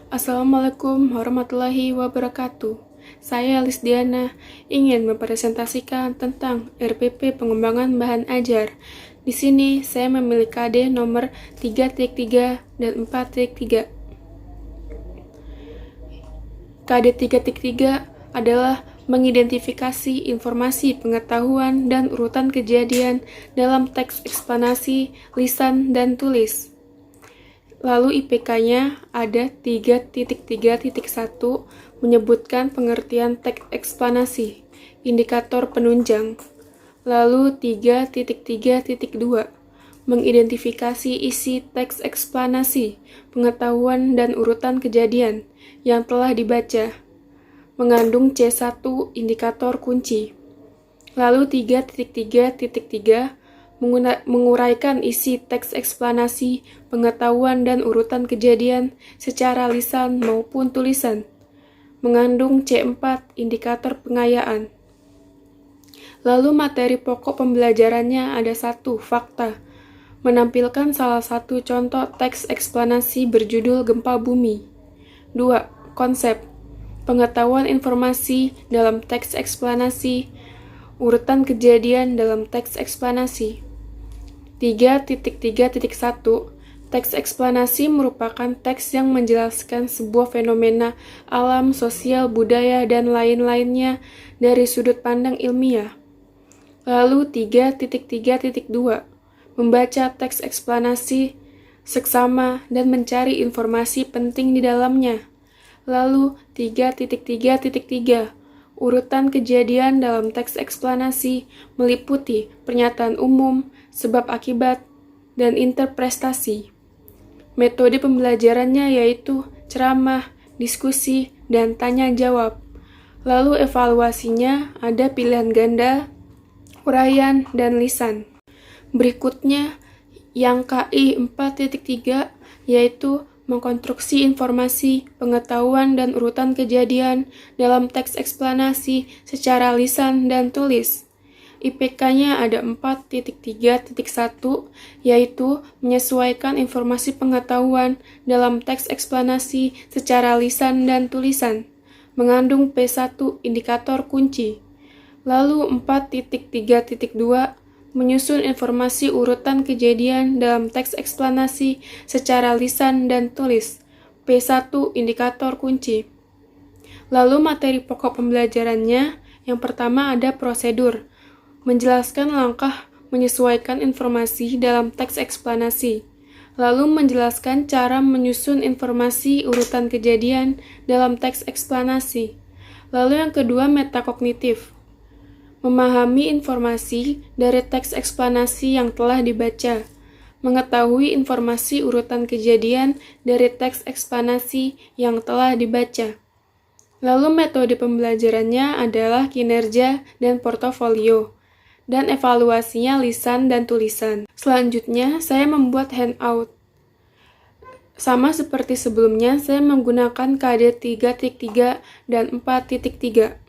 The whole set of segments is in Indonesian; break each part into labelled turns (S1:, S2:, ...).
S1: Assalamualaikum warahmatullahi wabarakatuh. Saya Lisdiana ingin mempresentasikan tentang RPP pengembangan bahan ajar. Di sini saya memilih KD nomor 3.3 dan 4.3. KD 3.3 adalah mengidentifikasi informasi pengetahuan dan urutan kejadian dalam teks eksplanasi, lisan, dan tulis. Lalu IPK-nya ada 3.3.1 menyebutkan pengertian teks eksplanasi, indikator penunjang. Lalu 3.3.2 mengidentifikasi isi teks eksplanasi, pengetahuan dan urutan kejadian yang telah dibaca, mengandung C1 indikator kunci. Lalu 3.3.3 menguraikan isi teks eksplanasi, pengetahuan dan urutan kejadian secara lisan maupun tulisan, mengandung C4 indikator pengayaan. Lalu materi pokok pembelajarannya ada 1. Fakta, menampilkan salah satu contoh teks eksplanasi berjudul Gempa Bumi. 2. Konsep, pengetahuan informasi dalam teks eksplanasi, urutan kejadian dalam teks eksplanasi. 3.3.1 Teks eksplanasi merupakan teks yang menjelaskan sebuah fenomena alam, sosial, budaya, dan lain-lainnya dari sudut pandang ilmiah. Lalu 3.3.2 Membaca teks eksplanasi seksama dan mencari informasi penting di dalamnya. Lalu 3.3.3 Urutan kejadian dalam teks eksplanasi meliputi pernyataan umum, sebab akibat, dan interpretasi. Metode pembelajarannya yaitu ceramah, diskusi, dan tanya jawab. Lalu evaluasinya ada pilihan ganda, uraian, dan lisan. Berikutnya yang KI 4.3 yaitu mengkonstruksi informasi, pengetahuan, dan urutan kejadian dalam teks eksplanasi secara lisan dan tulis. IPK-nya ada 4.3.1 yaitu menyesuaikan informasi pengetahuan dalam teks eksplanasi secara lisan dan tulisan, mengandung P1 indikator kunci. Lalu 4.3.2 menyusun informasi urutan kejadian dalam teks eksplanasi secara lisan dan tulis, P1 indikator kunci. Lalu materi pokok pembelajarannya, yang pertama ada prosedur, menjelaskan langkah menyesuaikan informasi dalam teks eksplanasi, lalu menjelaskan cara menyusun informasi urutan kejadian dalam teks eksplanasi. Lalu yang kedua metakognitif, memahami informasi dari teks eksplanasi yang telah dibaca, mengetahui informasi urutan kejadian dari teks eksplanasi yang telah dibaca. Lalu metode pembelajarannya adalah kinerja dan portofolio, dan evaluasinya lisan dan tulisan. Selanjutnya, saya membuat handout. Sama seperti sebelumnya, saya menggunakan KD 3.3 dan 4.3.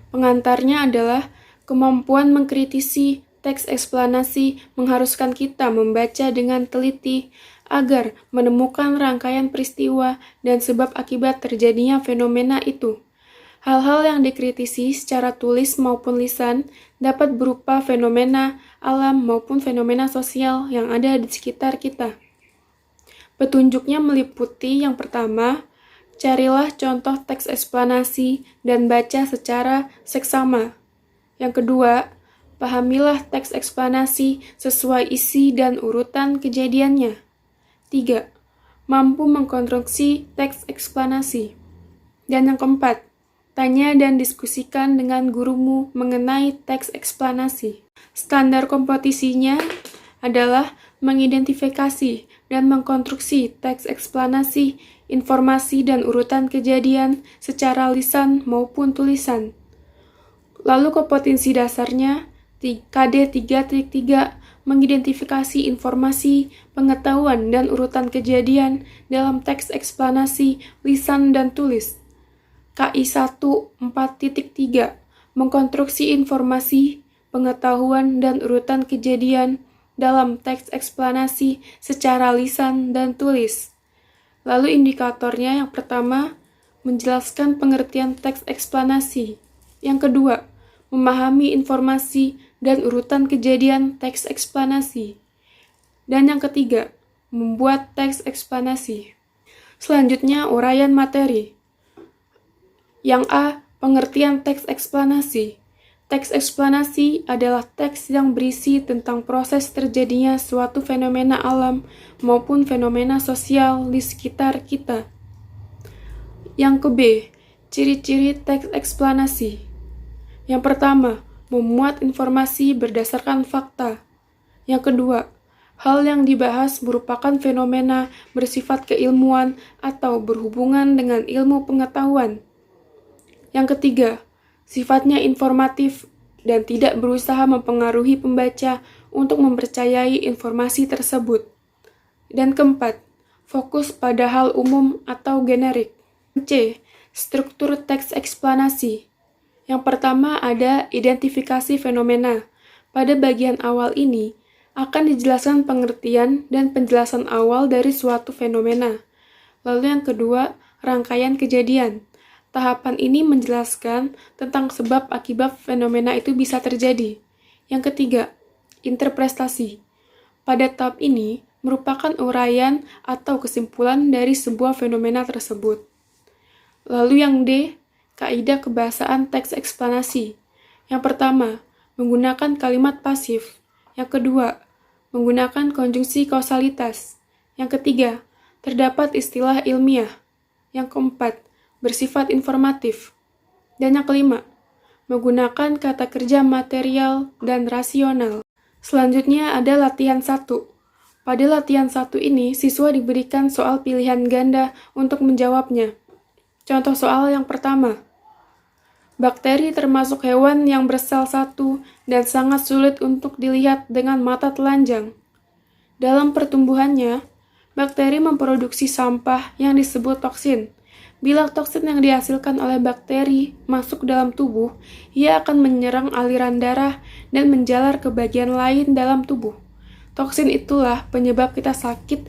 S1: Pengantarnya adalah kemampuan mengkritisi teks eksplanasi mengharuskan kita membaca dengan teliti agar menemukan rangkaian peristiwa dan sebab akibat terjadinya fenomena itu. Hal-hal yang dikritisi secara tulis maupun lisan dapat berupa fenomena alam maupun fenomena sosial yang ada di sekitar kita. Petunjuknya meliputi yang pertama, carilah contoh teks eksplanasi dan baca secara seksama. Yang kedua, pahamilah teks eksplanasi sesuai isi dan urutan kejadiannya. 3. Mampu mengkonstruksi teks eksplanasi. Dan yang keempat, tanya dan diskusikan dengan gurumu mengenai teks eksplanasi. Standar kompetisinya adalah mengidentifikasi dan mengkonstruksi teks eksplanasi, informasi dan urutan kejadian secara lisan maupun tulisan. Lalu kompetensi dasarnya, KD 3.3 mengidentifikasi informasi, pengetahuan, dan urutan kejadian dalam teks eksplanasi, lisan, dan tulis. KI 1 4.3 mengkonstruksi informasi, pengetahuan, dan urutan kejadian dalam teks eksplanasi secara lisan dan tulis. Lalu indikatornya yang pertama, menjelaskan pengertian teks eksplanasi. Yang kedua, memahami informasi dan urutan kejadian teks eksplanasi. Dan yang ketiga, membuat teks eksplanasi. Selanjutnya, uraian materi. Yang A, pengertian teks eksplanasi. Teks eksplanasi adalah teks yang berisi tentang proses terjadinya suatu fenomena alam maupun fenomena sosial di sekitar kita. Yang ke B, ciri-ciri teks eksplanasi. Yang pertama, memuat informasi berdasarkan fakta. Yang kedua, hal yang dibahas merupakan fenomena bersifat keilmuan atau berhubungan dengan ilmu pengetahuan. Yang ketiga, sifatnya informatif dan tidak berusaha mempengaruhi pembaca untuk mempercayai informasi tersebut. Dan keempat, fokus pada hal umum atau generik. C. Struktur teks eksplanasi. Yang pertama ada identifikasi fenomena. Pada bagian awal ini, akan dijelaskan pengertian dan penjelasan awal dari suatu fenomena. Lalu yang kedua, rangkaian kejadian. Tahapan ini menjelaskan tentang sebab akibat fenomena itu bisa terjadi. Yang ketiga, interpretasi. Pada tahap ini, merupakan uraian atau kesimpulan dari sebuah fenomena tersebut. Lalu yang D, kaidah kebahasaan teks eksplanasi. Yang pertama, menggunakan kalimat pasif. Yang kedua, menggunakan konjungsi kausalitas. Yang ketiga, terdapat istilah ilmiah. Yang keempat, bersifat informatif. Dan yang kelima, menggunakan kata kerja material dan rasional. Selanjutnya ada latihan 1. Pada latihan 1 ini, siswa diberikan soal pilihan ganda untuk menjawabnya. Contoh soal yang pertama. Bakteri termasuk hewan yang bersel satu dan sangat sulit untuk dilihat dengan mata telanjang. Dalam pertumbuhannya, bakteri memproduksi sampah yang disebut toksin. Bila toksin yang dihasilkan oleh bakteri masuk dalam tubuh, ia akan menyerang aliran darah dan menjalar ke bagian lain dalam tubuh. Toksin itulah penyebab kita sakit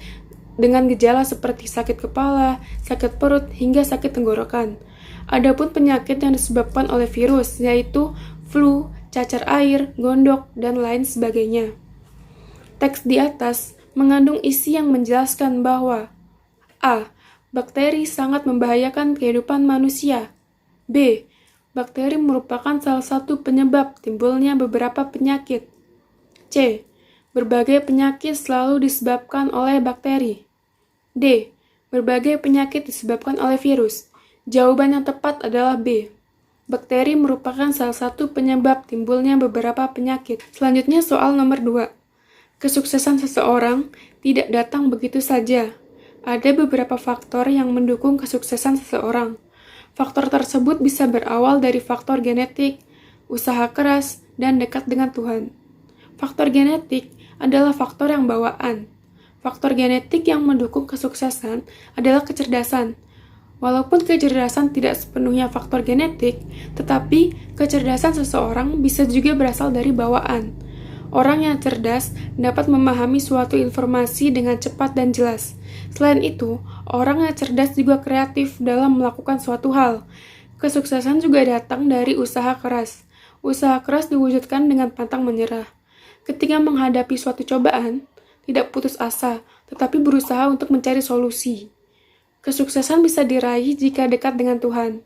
S1: dengan gejala seperti sakit kepala, sakit perut, hingga sakit tenggorokan. Adapun penyakit yang disebabkan oleh virus, yaitu flu, cacar air, gondok, dan lain sebagainya. Teks di atas mengandung isi yang menjelaskan bahwa A. Bakteri sangat membahayakan kehidupan manusia. B. Bakteri merupakan salah satu penyebab timbulnya beberapa penyakit. C. Berbagai penyakit selalu disebabkan oleh bakteri. D. Berbagai penyakit disebabkan oleh virus. Jawaban yang tepat adalah B. Bakteri merupakan salah satu penyebab timbulnya beberapa penyakit. Selanjutnya soal nomor 2. Kesuksesan seseorang tidak datang begitu saja. Ada beberapa faktor yang mendukung kesuksesan seseorang. Faktor tersebut bisa berawal dari faktor genetik, usaha keras, dan dekat dengan Tuhan. Faktor genetik adalah faktor yang bawaan. Faktor genetik yang mendukung kesuksesan adalah kecerdasan. Walaupun kecerdasan tidak sepenuhnya faktor genetik, tetapi kecerdasan seseorang bisa juga berasal dari bawaan. Orang yang cerdas dapat memahami suatu informasi dengan cepat dan jelas. Selain itu, orang yang cerdas juga kreatif dalam melakukan suatu hal. Kesuksesan juga datang dari usaha keras. Usaha keras diwujudkan dengan pantang menyerah. Ketika menghadapi suatu cobaan, tidak putus asa, tetapi berusaha untuk mencari solusi. Kesuksesan bisa diraih jika dekat dengan Tuhan.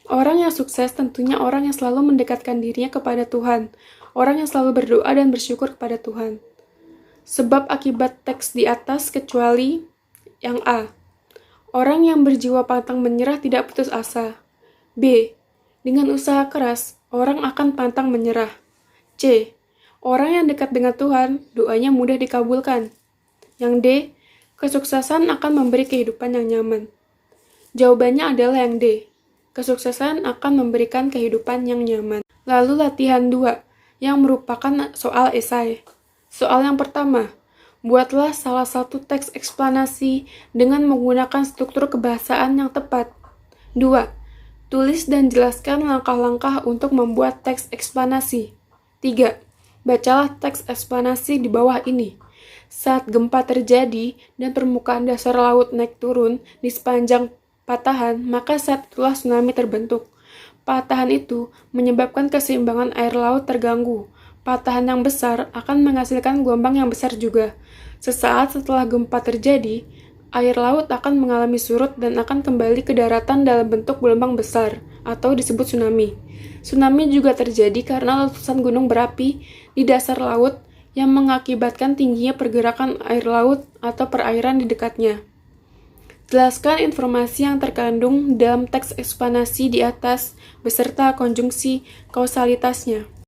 S1: Orang yang sukses tentunya orang yang selalu mendekatkan dirinya kepada Tuhan. Orang yang selalu berdoa dan bersyukur kepada Tuhan. Sebab akibat teks di atas kecuali yang A. Orang yang berjiwa pantang menyerah tidak putus asa. B. Dengan usaha keras, orang akan pantang menyerah. C. Orang yang dekat dengan Tuhan, doanya mudah dikabulkan. Yang D. Kesuksesan akan memberi kehidupan yang nyaman. Jawabannya adalah yang D. Kesuksesan akan memberikan kehidupan yang nyaman. Lalu latihan 2. Yang merupakan soal esai. Soal yang pertama, buatlah salah satu teks eksplanasi dengan menggunakan struktur kebahasaan yang tepat. 2. Tulis dan jelaskan langkah-langkah untuk membuat teks eksplanasi. 3. Bacalah teks eksplanasi di bawah ini. Saat gempa terjadi dan permukaan dasar laut naik turun di sepanjang patahan, maka saat itulah tsunami terbentuk. Patahan itu menyebabkan keseimbangan air laut terganggu. Patahan yang besar akan menghasilkan gelombang yang besar juga. Sesaat setelah gempa terjadi, air laut akan mengalami surut dan akan kembali ke daratan dalam bentuk gelombang besar, atau disebut tsunami. Tsunami juga terjadi karena letusan gunung berapi di dasar laut yang mengakibatkan tingginya pergerakan air laut atau perairan di dekatnya. Jelaskan informasi yang terkandung dalam teks eksplanasi di atas beserta konjungsi kausalitasnya.